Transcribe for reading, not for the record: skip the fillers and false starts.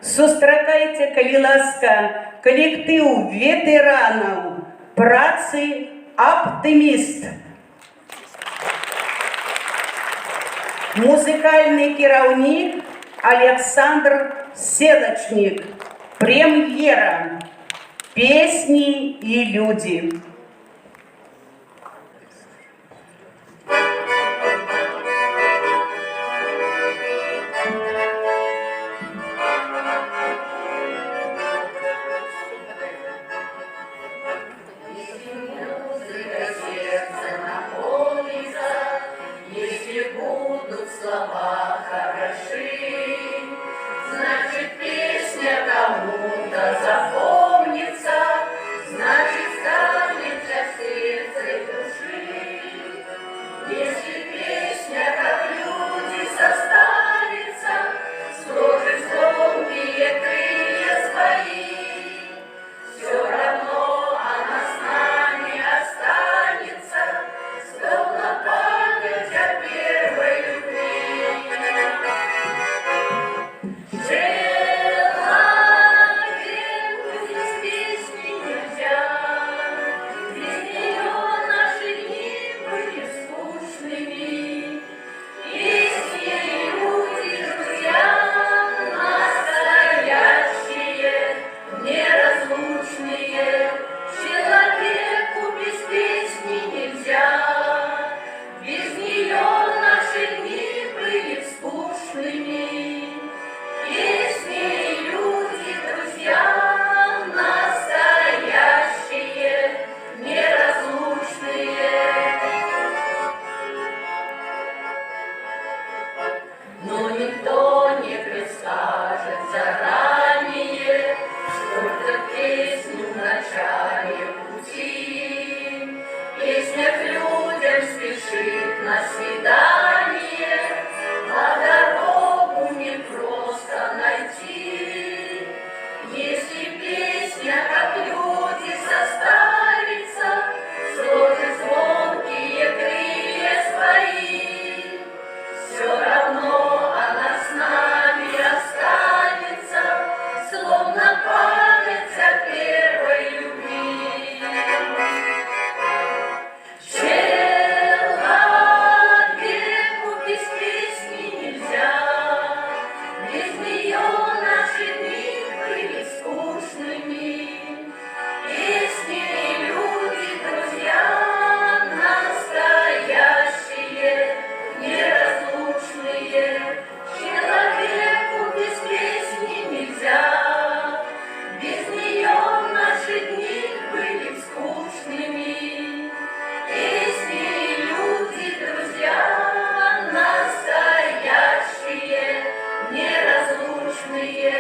Сустракайте, калі ласка, калектыў ветэранаў працы «Аптыміст». Музыкальны кіраўнік Александр Седачнік. Прэм'ера «Песни и люди». Слова хороши, значит, песня кому-то запомнится, значит, станет для сердца и души. Если песня, как люди, составится, сложит звонкие крылья свои, все равно она с нами останется, словно память о первой любви. Но никто не предскажет заранее, только песню в начале пути. Песня к людям спешит на свидание, а дорогу не просто найти. Если песня, как люди, составится, сложит звонкие крылья свои, все равно она с нами останется, словно память о первой любви. Человеку без песни нельзя, без нее наши дни были скучными. Песни и люди, друзья, настоящие, неразлучные. Человеку без песни нельзя, без нее наши дни были скучными. Песни и люди, друзья, настоящие, неразлучные.